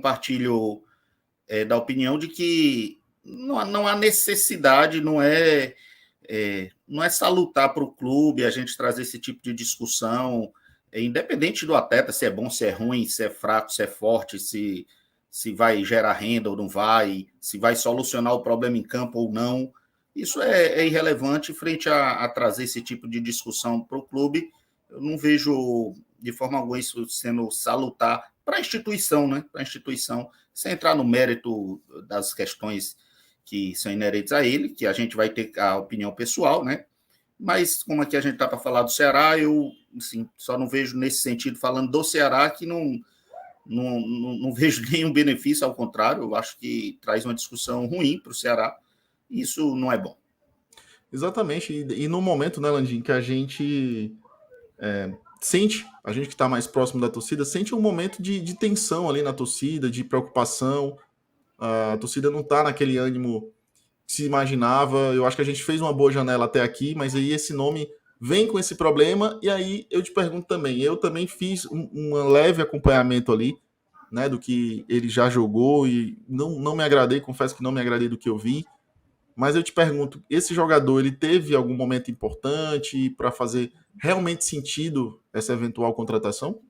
compartilho da opinião de que não há necessidade, não é salutar para o clube a gente trazer esse tipo de discussão, independente do atleta, se é bom, se é ruim, se é fraco, se é forte, se vai gerar renda ou não vai, se vai solucionar o problema em campo ou não. Isso é irrelevante frente a trazer esse tipo de discussão para o clube. Eu não vejo de forma alguma isso sendo salutar para a instituição, né? Para a instituição, sem entrar no mérito das questões que são inerentes a ele, que a gente vai ter a opinião pessoal, né? Mas como aqui a gente está para falar do Ceará, eu assim, só não vejo nesse sentido, falando do Ceará, que não vejo nenhum benefício, ao contrário, eu acho que traz uma discussão ruim para o Ceará, e isso não é bom. Exatamente, e no momento, né, Landim, que a gente sente, a gente que está mais próximo da torcida, sente um momento de tensão ali na torcida, de preocupação, a torcida não está naquele ânimo que se imaginava. Eu acho que a gente fez uma boa janela até aqui, mas aí esse nome vem com esse problema, e aí eu te pergunto também, eu também fiz um leve acompanhamento ali, né, do que ele já jogou, e não me agradei, confesso que não me agradei do que eu vi, mas eu te pergunto, esse jogador, ele teve algum momento importante para fazer realmente sentido essa eventual contratação?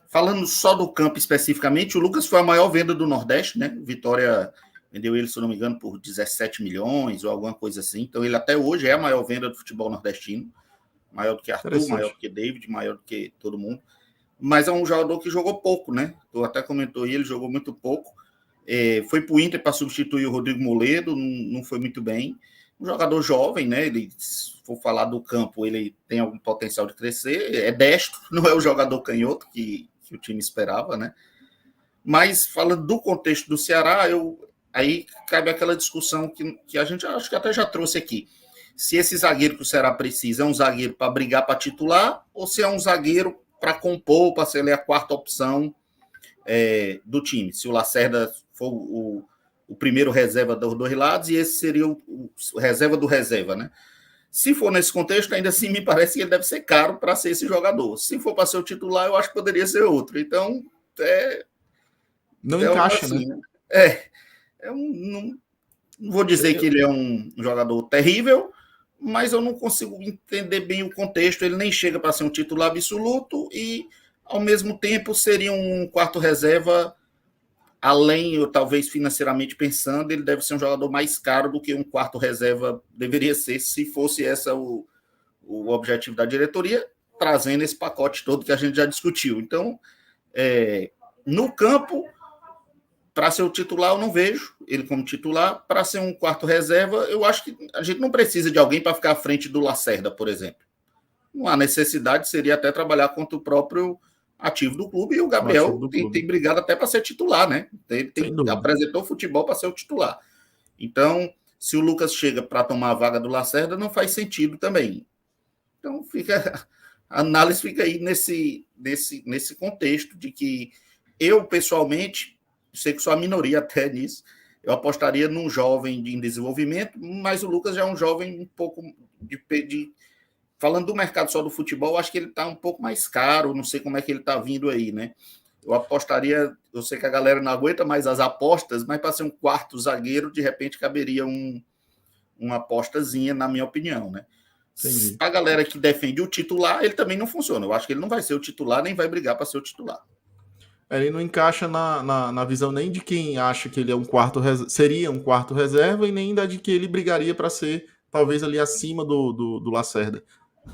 Falando só do campo especificamente, o Lucas foi a maior venda do Nordeste, né? Vitória vendeu ele, se não me engano, por 17 milhões ou alguma coisa assim. Então ele até hoje é a maior venda do futebol nordestino. Maior do que Arthur, maior do que David, maior do que todo mundo. Mas é um jogador que jogou pouco, né? Tu até comentou aí, ele jogou muito pouco. Foi para o Inter para substituir o Rodrigo Moledo, não foi muito bem. Um jogador jovem, né? Ele, se for falar do campo, ele tem algum potencial de crescer. É destro, não é o jogador canhoto que o time esperava, né? Mas falando do contexto do Ceará, aí cabe aquela discussão que a gente acho que até já trouxe aqui. Se esse zagueiro que o Ceará precisa é um zagueiro para brigar para titular ou se é um zagueiro para compor, para ser a quarta opção do time. Se o Lacerda for o primeiro reserva dos dois lados e esse seria o reserva do reserva, né? Se for nesse contexto, ainda assim me parece que ele deve ser caro para ser esse jogador. Se for para ser o titular, eu acho que poderia ser outro. Então, não encaixa, assim, né? Não vou dizer que ele é um jogador terrível, mas eu não consigo entender bem o contexto. Ele nem chega para ser um titular absoluto e, ao mesmo tempo, seria um quarto reserva, além, eu, talvez financeiramente pensando, ele deve ser um jogador mais caro do que um quarto reserva deveria ser, se fosse esse o objetivo da diretoria, trazendo esse pacote todo que a gente já discutiu. Então, no campo, para ser o titular, eu não vejo ele como titular. Para ser um quarto reserva, eu acho que a gente não precisa de alguém para ficar à frente do Lacerda, por exemplo. Não há necessidade, seria até trabalhar contra o próprio ativo do clube, e o Gabriel tem brigado até para ser titular, né? Ele apresentou futebol para ser o titular. Então, se o Lucas chega para tomar a vaga do Lacerda, não faz sentido também. Então, a análise fica aí nesse contexto de que eu, pessoalmente, sei que sou a minoria até nisso, eu apostaria num jovem em desenvolvimento, mas o Lucas já é um jovem um pouco falando do mercado só do futebol, acho que ele está um pouco mais caro, não sei como é que ele está vindo aí, né? Eu apostaria, eu sei que a galera não aguenta mais as apostas, mas para ser um quarto zagueiro, de repente caberia uma apostazinha, na minha opinião, né? Entendi. A galera que defende o titular, ele também não funciona. Eu acho que ele não vai ser o titular, nem vai brigar para ser o titular. Ele não encaixa na visão nem de quem acha que ele é seria um quarto reserva e nem da de que ele brigaria para ser talvez ali acima do Lacerda.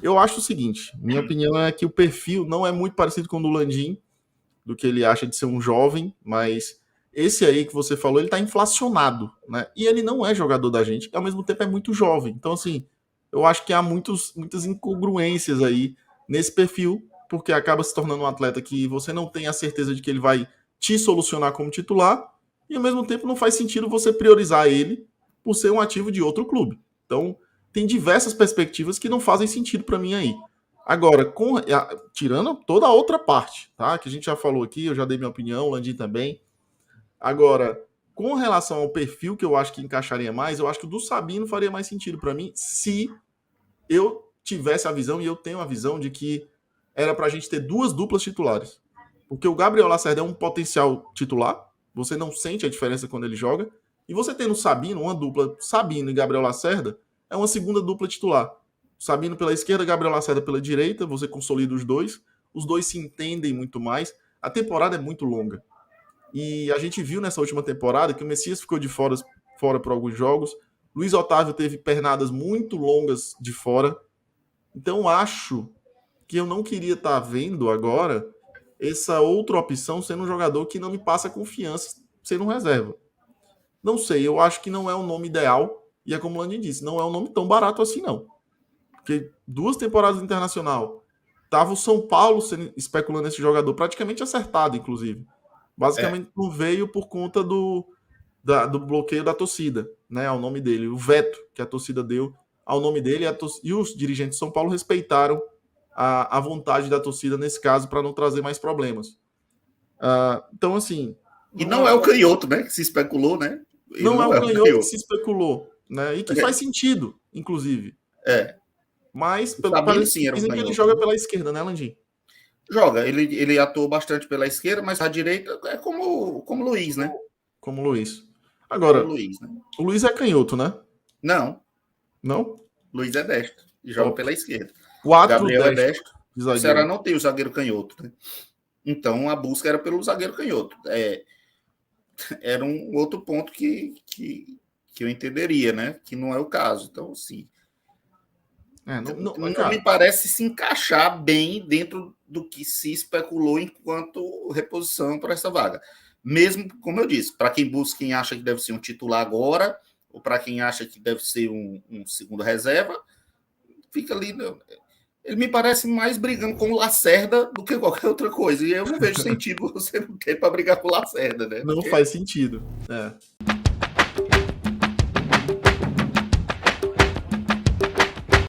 Eu acho o seguinte, minha opinião é que o perfil não é muito parecido com o do Landim, do que ele acha de ser um jovem, mas esse aí que você falou, ele tá inflacionado, né? E ele não é jogador da gente, e ao mesmo tempo é muito jovem. Então, assim, eu acho que há muitas incongruências aí nesse perfil, porque acaba se tornando um atleta que você não tem a certeza de que ele vai te solucionar como titular, e ao mesmo tempo não faz sentido você priorizar ele por ser um ativo de outro clube. Então, tem diversas perspectivas que não fazem sentido para mim aí. Agora, tirando toda a outra parte, tá? Que a gente já falou aqui, eu já dei minha opinião, o Landim também. Agora, com relação ao perfil que eu acho que encaixaria mais, eu acho que o do Sabino faria mais sentido para mim se eu tivesse a visão, e eu tenho a visão, de que era pra gente ter duas duplas titulares. Porque o Gabriel Lacerda é um potencial titular, Você não sente a diferença quando ele joga. E você tendo o Sabino, uma dupla Sabino e Gabriel Lacerda, é uma segunda dupla titular. Sabino pela esquerda, Gabriel Lacerda pela direita, você consolida os dois se entendem muito mais. A temporada é muito longa. E a gente viu nessa última temporada que o Messias ficou de fora por alguns jogos. Luiz Otávio teve pernadas muito longas de fora. Então acho que eu não queria estar vendo agora essa outra opção sendo um jogador que não me passa confiança sendo um reserva. Não sei, eu acho que não é o nome ideal. E é como o Landim disse, não é um nome tão barato assim não. Porque 2 temporadas internacional, tava o São Paulo especulando esse jogador, praticamente acertado, inclusive. Basicamente não veio por conta do bloqueio da torcida, né, ao nome dele, o veto que a torcida deu ao nome dele, e os dirigentes de São Paulo respeitaram a vontade da torcida nesse caso para não trazer mais problemas. Então, assim... E não é o canhoto, né, que se especulou, né? Não é o canhoto que se especulou, né, e que faz sentido, inclusive. Mas, parece que dizem que ele joga pela esquerda, né, Landim? Joga, ele atuou bastante pela esquerda, mas a direita é como o Luiz, né? Como o Luiz. Agora, Luiz, né? O Luiz é canhoto, né? Não. Não? Luiz é destro e joga pela esquerda. 4 Gabriel é destro. De o Ceará não tem o zagueiro canhoto, né? Então a busca era pelo zagueiro canhoto. Era um outro ponto que eu entenderia, né? Que não é o caso. Então, assim... não me parece se encaixar bem dentro do que se especulou enquanto reposição para essa vaga. Mesmo, como eu disse, para quem busca, quem acha que deve ser um titular agora, ou para quem acha que deve ser um segundo reserva, fica ali. Ele me parece mais brigando com o Lacerda do que qualquer outra coisa. E eu não vejo sentido você não ter para brigar com o Lacerda, né? Não faz sentido.